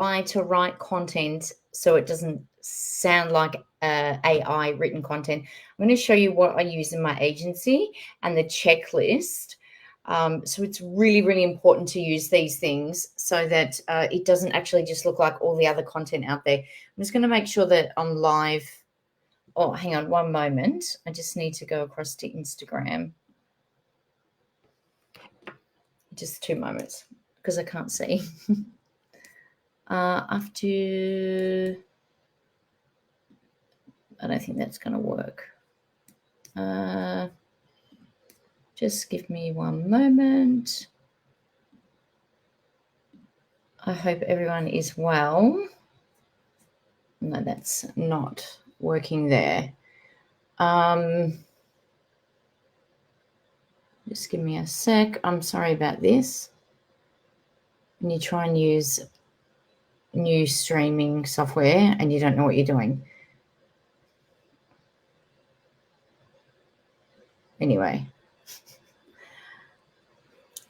AI to write content so it doesn't sound like AI written content, I'm going to show you what I use in my agency and the checklist. So it's really, really important to use these things so that it doesn't actually just look like all the other content out there. I'm just going to make sure that I'm live. Oh, hang on one moment. I just need to go across to Instagram. Just 2 moments because I can't see. After, I don't think that's going to work. Just give me 1 moment. I hope everyone is well. No, that's not working there. Just give me a sec. I'm sorry about this. When you try and use new streaming software and you don't know what you're doing. Anyway,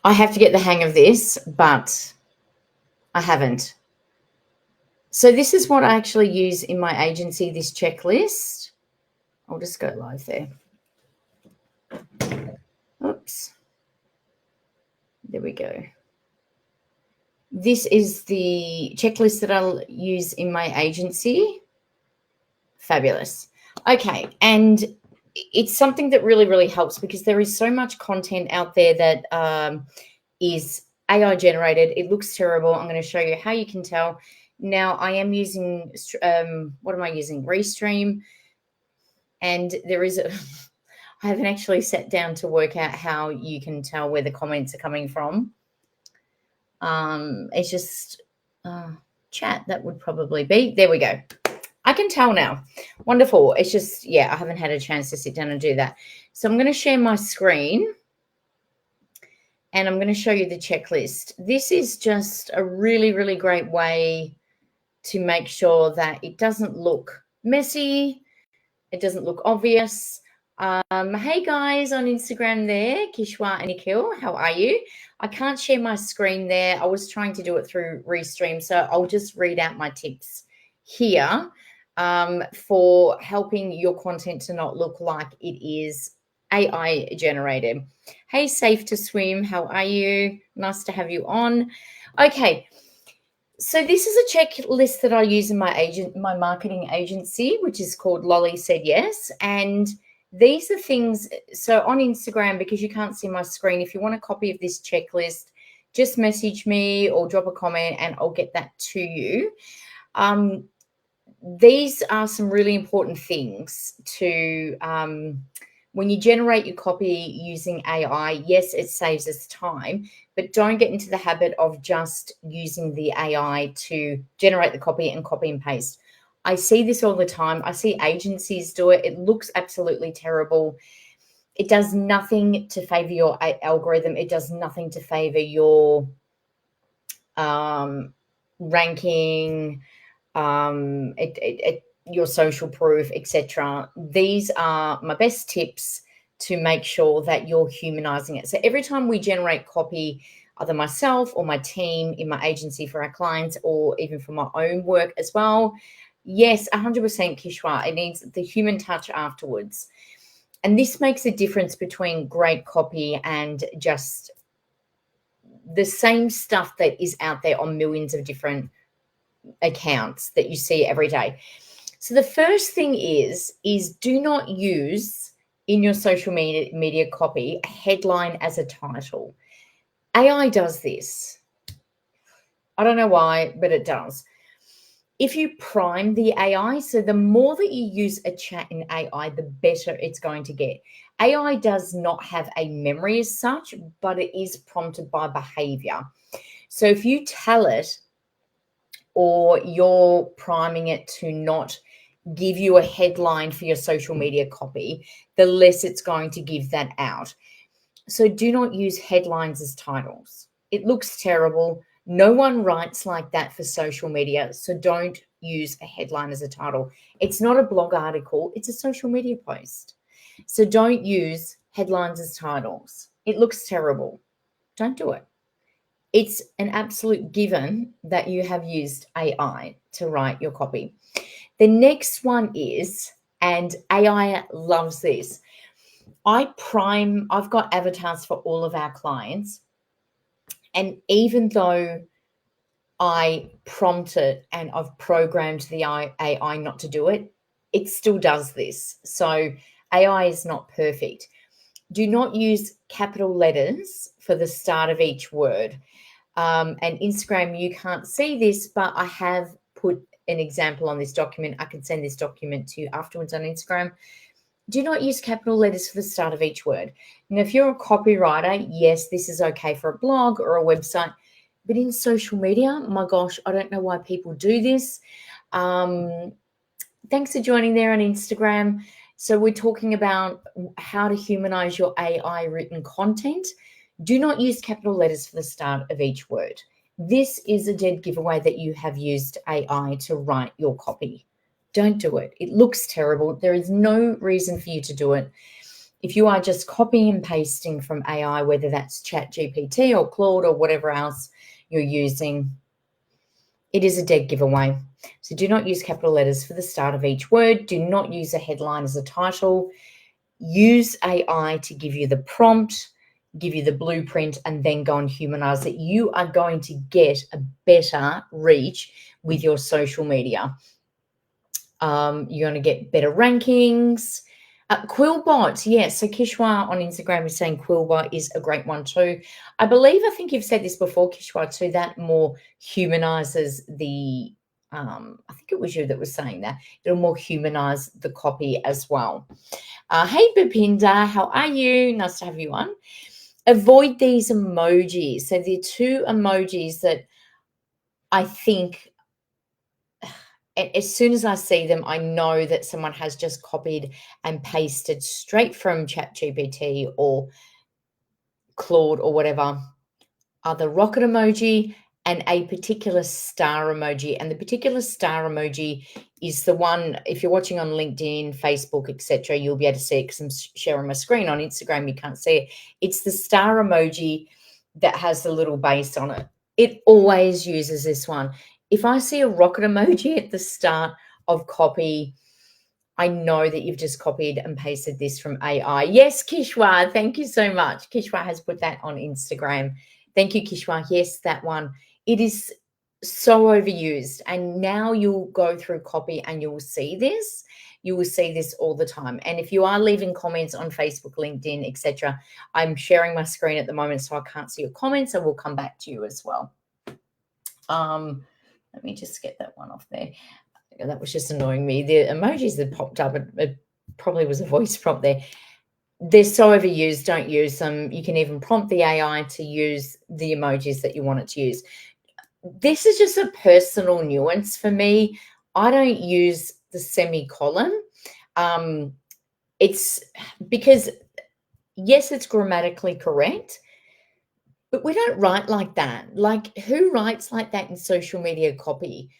I have to get the hang of this, but I haven't. So this is what I actually use in my agency, this checklist. I'll just go live there. Oops. There we go. This is the checklist that I'll use in my agency. Fabulous. Okay, and it's something that really, really helps because there is so much content out there that is AI generated. It looks terrible. I'm going to show you how you can tell. Now, I am using, what am I using? Restream. And there is a, I haven't actually sat down to work out how you can tell where the comments are coming from. It's just chat. That would probably be. There we go. I can tell now. Wonderful. It's just, yeah, I haven't had a chance to sit down and do that. So I'm going to share my screen and I'm going to show you the checklist. This is just a really, really great way to make sure that it doesn't look messy. It doesn't look obvious. Hey guys on Instagram there, Kishwa and Nikhil, how are you? I can't share my screen there. I was trying to do it through Restream, so I'll just read out my tips here for helping your content to not look like it is AI generated. Hey, Safe to Swim, how are you? Nice to have you on. Okay. So this is a checklist that I use in my marketing agency, which is called Lolly Said Yes. And these are things, so on Instagram, because you can't see my screen, if you want a copy of this checklist, just message me or drop a comment and I'll get that to you. These are some really important things to, when you generate your copy using AI, yes, it saves us time, but don't get into the habit of just using the AI to generate the copy and paste. I see this all the time. I see agencies do it. It looks absolutely terrible. It does nothing to favor your algorithm. It does nothing to favor your ranking, your social proof, etc. These are my best tips to make sure that you're humanizing it. So every time we generate copy, either myself or my team in my agency for our clients or even for my own work as well, yes, 100% Kishwa, it needs the human touch afterwards. And this makes a difference between great copy and just the same stuff that is out there on millions of different accounts that you see every day. So the first thing is do not use in your social media copy a headline as a title. AI does this. I don't know why, but it does. If you prime the AI, so the more that you use a chat in AI, the better it's going to get. AI does not have a memory as such, but it is prompted by behavior. So if you tell it or you're priming it to not give you a headline for your social media copy, the less it's going to give that out. So do not use headlines as titles. It looks terrible. No one writes like that for social media, so don't use a headline as a title. It's not a blog article, it's a social media post. So don't use headlines as titles. It looks terrible. Don't do it. It's an absolute given that you have used AI to write your copy. The next one is, and AI loves this, I've got avatars for all of our clients. And even though I prompt it and I've programmed the AI not to do it, it still does this. So AI is not perfect. Do not use capital letters for the start of each word. And Instagram, you can't see this, but I have put an example on this document. I can send this document to you afterwards on Instagram. Do not use capital letters for the start of each word. Now, if you're a copywriter, yes, this is okay for a blog or a website, but in social media, my gosh, I don't know why people do this. Thanks for joining there on Instagram. So we're talking about how to humanize your AI written content. Do not use capital letters for the start of each word. This is a dead giveaway that you have used AI to write your copy. Don't do it. It looks terrible. There is no reason for you to do it. If you are just copying and pasting from AI, whether that's ChatGPT or Claude or whatever else you're using, it is a dead giveaway. So do not use capital letters for the start of each word. Do not use a headline as a title. Use AI to give you the prompt, give you the blueprint, and then go and humanize it. You are going to get a better reach with your social media. You're going to get better rankings. Quillbot, yes. So Kishwa on Instagram is saying Quillbot is a great one too. I think you've said this before, Kishwa, too, that more humanizes the, I think it was you that was saying that. It'll more humanize the copy as well. Hey, Bipinda, how are you? Nice to have you on. Avoid these emojis. So the two emojis that I think, as soon as I see them, I know that someone has just copied and pasted straight from ChatGPT or Claude or whatever, are the rocket emoji and a particular star emoji. And the particular star emoji is the one, if you're watching on LinkedIn, Facebook, etc., you'll be able to see it because I'm sharing my screen. On Instagram, you can't see it. It's the star emoji that has the little base on it. It always uses this one. If I see a rocket emoji at the start of copy, I know that you've just copied and pasted this from AI. Yes, Kishwa, thank you so much. Kishwa has put that on Instagram. Thank you, Kishwa. Yes, that one. It is so overused. And now you'll go through copy and you'll see this. You will see this all the time. And if you are leaving comments on Facebook, LinkedIn, etc., I'm sharing my screen at the moment, so I can't see your comments. I will come back to you as well. Let me just get that one off there. That was just annoying me. The emojis that popped up, it probably was a voice prompt there. They're so overused. Don't use them. You can even prompt the AI to use the emojis that you want it to use. This is just a personal nuance for me. I don't use the semicolon. It's because, yes, it's grammatically correct, but we don't write like that. Like, who writes like that in social media copy?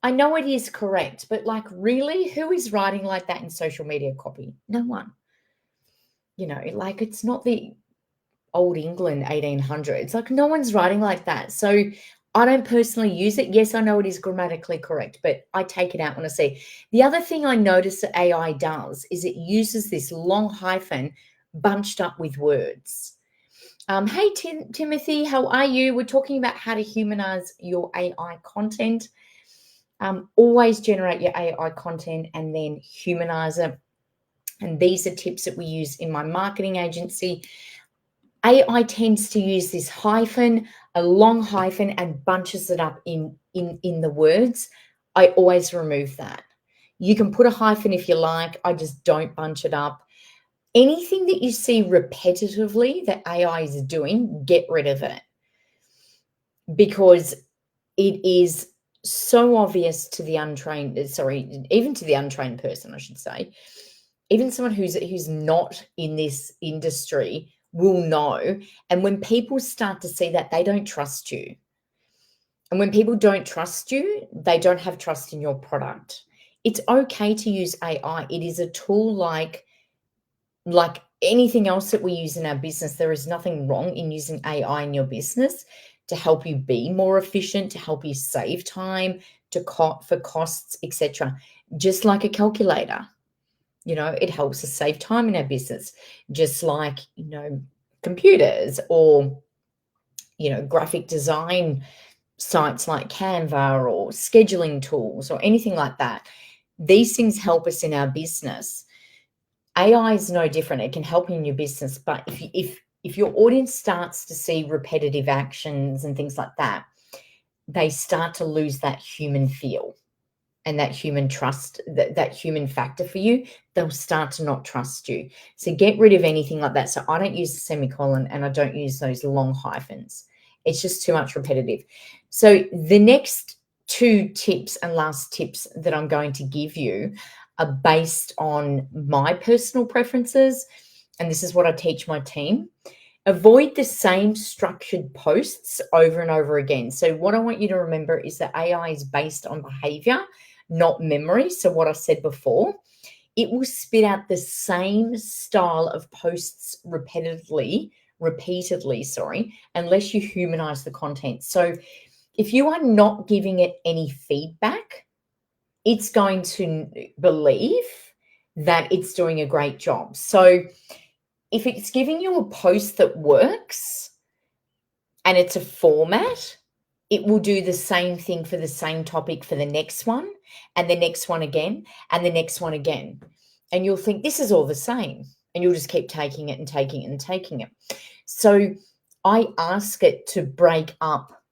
I know it is correct, but like, really, who is writing like that in social media copy? No one. You know, like, it's not the old England 1800s. Like, no one's writing like that. So I don't personally use it. Yes, I know it is grammatically correct, but I take it out when I see. The other thing I notice that AI does is it uses this long hyphen bunched up with words. Hey, Timothy, how are you? We're talking about how to humanize your AI content. Always generate your AI content and then humanize it. And these are tips that we use in my marketing agency. AI tends to use this hyphen, a long hyphen, and bunches it up in the words. I always remove that. You can put a hyphen if you like. I just don't bunch it up. Anything that you see repetitively that AI is doing, get rid of it, because it is so obvious to the untrained, even to the untrained person, I should say. Even someone who's not in this industry will know. And when people start to see that, they don't trust you. And when people don't trust you, they don't have trust in your product. It's okay to use AI. It is a tool like anything else that we use in our business. There is nothing wrong in using AI in your business. to help you be more efficient, to help you save time, for costs, etc. Just like a calculator, it helps us save time in our business. Just like computers or graphic design sites like Canva or scheduling tools or anything like that. These things help us in our business. AI is no different. It can help you in your business, but if your audience starts to see repetitive actions and things like that, they start to lose that human feel and that human trust, that human factor for you. They'll start to not trust you. So get rid of anything like that. So I don't use the semicolon and I don't use those long hyphens. It's just too much repetitive. So the next two tips and last tips that I'm going to give you are based on my personal preferences. And this is what I teach my team. Avoid the same structured posts over and over again. So what I want you to remember is that AI is based on behavior, not memory. So what I said before, it will spit out the same style of posts repeatedly, unless you humanize the content. So if you are not giving it any feedback, it's going to believe that it's doing a great job. So if it's giving you a post that works and it's a format, it will do the same thing for the same topic for the next one and the next one again and the next one again. And you'll think this is all the same and you'll just keep taking it and taking it and taking it. So I ask it to break up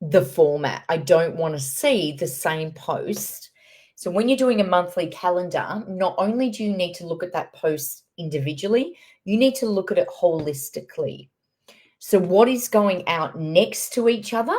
the format. I don't want to see the same post. So when you're doing a monthly calendar, not only do you need to look at that post individually, you need to look at it holistically. So what is going out next to each other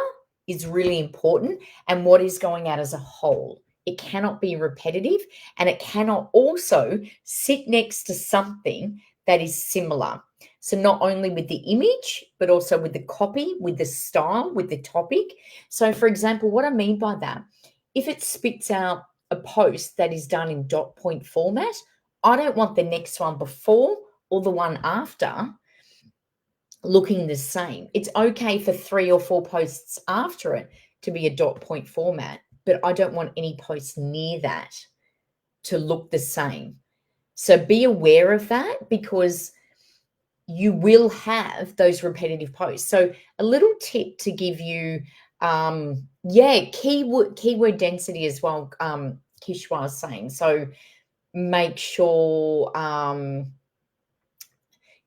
is really important, and what is going out as a whole. It cannot be repetitive, and it cannot also sit next to something that is similar. So not only with the image, but also with the copy, with the style, with the topic. So for example, what I mean by that, if it spits out a post that is done in dot point format, I don't want the next one before or the one after looking the same. It's okay for 3 or 4 posts after it to be a dot point format, but I don't want any posts near that to look the same. So be aware of that, because you will have those repetitive posts. So a little tip to give you, keyword density as well, Kishwa was saying. So make sure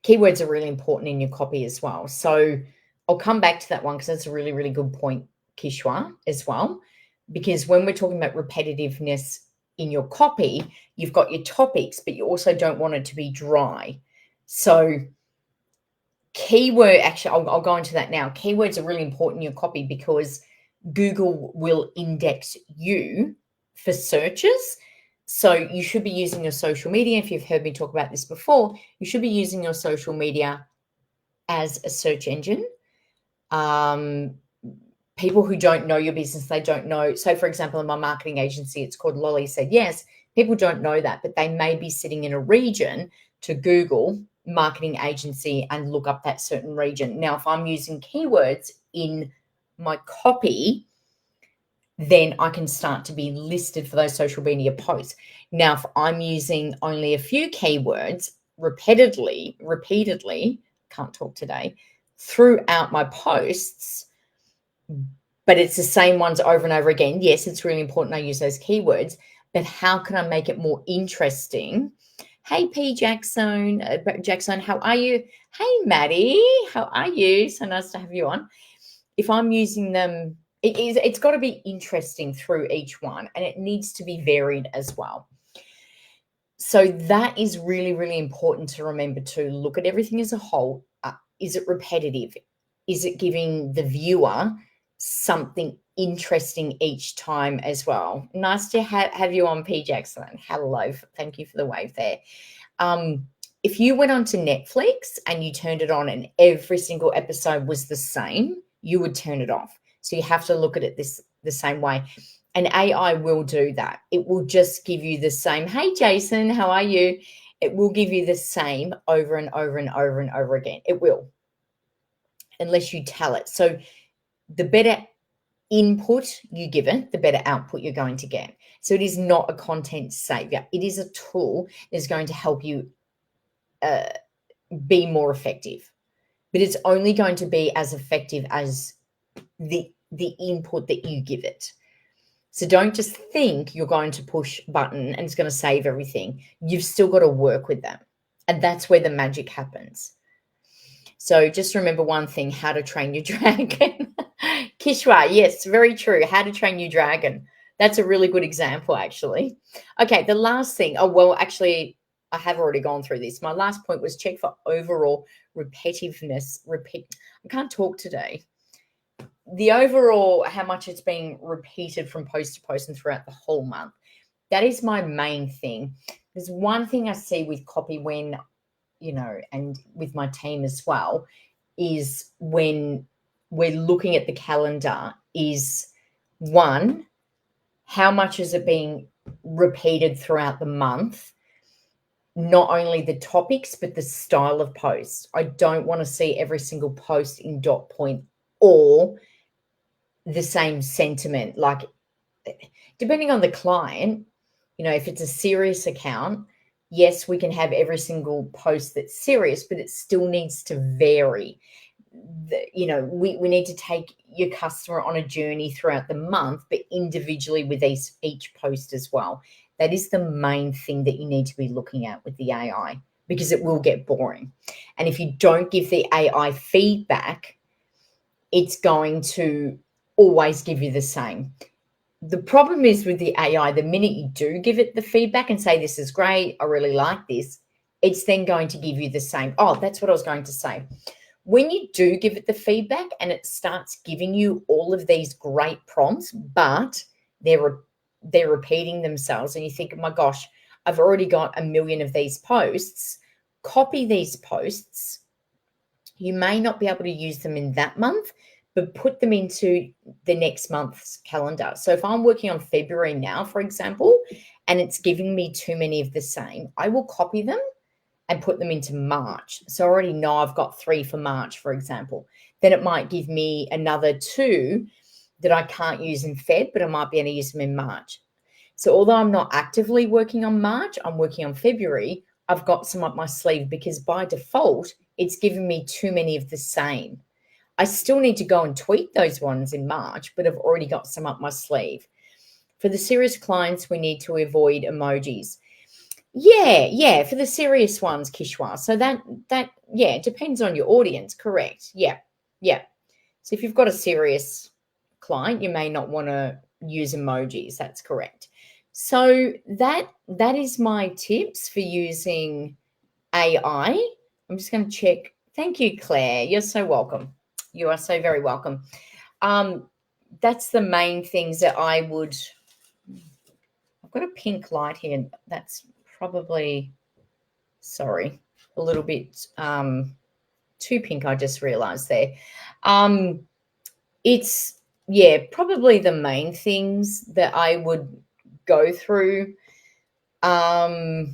keywords are really important in your copy as well. So I'll come back to that one because that's a really, really good point, Kishwa, as well. Because when we're talking about repetitiveness in your copy, you've got your topics, but you also don't want it to be dry. So I'll go into that now. Keywords are really important in your copy because Google will index you for searches. So you should be using your social media. If you've heard me talk about this before, you should be using your social media as a search engine. People who don't know your business, they don't know. So for example, in my marketing agency, it's called Lolly Said Yes. People don't know that, but they may be sitting in a region to Google marketing agency and look up that certain region. Now, if I'm using keywords in my copy, then I can start to be listed for those social media posts. Now, if I'm using only a few keywords repeatedly, can't talk today, throughout my posts, but it's the same ones over and over again. Yes, it's really important I use those keywords, but how can I make it more interesting? Hey, P. Jackson, how are you? Hey, Maddie, how are you? So nice to have you on. If I'm using them, it's got to be interesting through each one, and it needs to be varied as well. So that is really, really important to remember, to look at everything as a whole. Is it repetitive? Is it giving the viewer something interesting each time as well? Nice to have you on, P. Jackson. Hello. Thank you for the wave there. If you went onto Netflix and you turned it on and every single episode was the same, you would turn it off. So you have to look at it the same way. And AI will do that. It will just give you the same. Hey, Jason, how are you? It will give you the same over and over and over and over again. It will, unless you tell it. So the better input you give it, the better output you're going to get. So it is not a content savior. It is a tool that's going to help you be more effective. But it's only going to be as effective as the input that you give it. So don't just think you're going to push a button and it's going to save everything. You've still got to work with them. And that's where the magic happens. So just remember one thing, how to train your dragon. Kishwa, yes, very true. How to train your dragon. That's a really good example, actually. Okay, the last thing. Oh, well, actually, I have already gone through this. My last point was check for overall repetitiveness. I can't talk today. The overall, how much it's being repeated from post to post and throughout the whole month. That is my main thing. There's one thing I see with copy when, and with my team as well, is when we're looking at the calendar is, one, how much is it being repeated throughout the month? Not only the topics, but the style of post. I don't want to see every single post in dot point or the same sentiment. Like, depending on the client, if it's a serious account, yes, we can have every single post that's serious, but it still needs to vary. We need to take your customer on a journey throughout the month, but individually with each post as well. That is the main thing that you need to be looking at with the AI, because it will get boring. And if you don't give the AI feedback, it's going to always give you the same. The problem is with the AI, the minute you do give it the feedback and say, this is great, I really like this, it's then going to give you the same. Oh, that's what I was going to say. When you do give it the feedback and it starts giving you all of these great prompts, but they're repeating themselves, and you think, oh my gosh, I've already got 1 million of these posts. Copy these posts. You may not be able to use them in that month, but put them into the next month's calendar. So if I'm working on February now, for example, and it's giving me too many of the same, I will copy them and put them into March. So I already know I've got 3 for March, for example. Then it might give me another 2 that I can't use in Feb, but I might be able to use them in March. So although I'm not actively working on March, I'm working on February, I've got some up my sleeve, because by default, it's giving me too many of the same. I still need to go and tweak those ones in March, but I've already got some up my sleeve. For the serious clients, we need to avoid emojis. Yeah, for the serious ones, Kishwa. So that it depends on your audience, correct? Yeah. So if you've got a serious client, you may not want to use emojis. That's correct. So that is my tips for using AI. I'm just going to check. Thank you, Claire. You're so welcome. You are so very welcome. That's the main things that I would. I've got a pink light here. That's probably, sorry, a little bit too pink. I just realized there. It's, probably the main things that I would go through to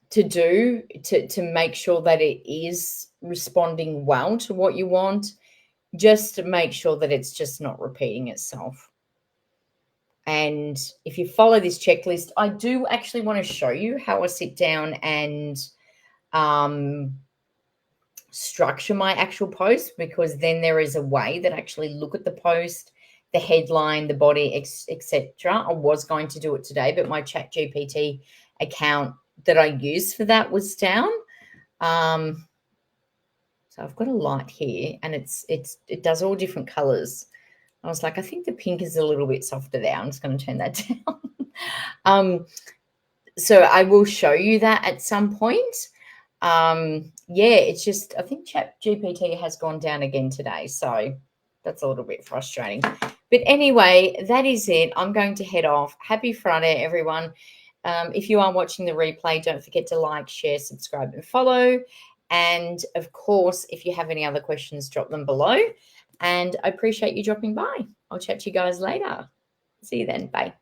do to make sure that it is responding well to what you want, just to make sure that it's just not repeating itself. And if you follow this checklist, I do actually want to show you how I sit down and structure my actual post, because then there is a way that I actually look at the post, the headline, the body, etc. I was going to do it today, but my ChatGPT account that I use for that was down. So I've got a light here, and it does all different colors. I was like, I think the pink is a little bit softer there. I'm just going to turn that down. So I will show you that at some point. It's just, I think ChatGPT has gone down again today, so that's a little bit frustrating. But anyway, that is it. I'm going to head off. Happy Friday, everyone. If you are watching the replay, don't forget to like, share, subscribe, and follow. And of course, if you have any other questions, drop them below. And I appreciate you dropping by. I'll chat to you guys later. See you then. Bye.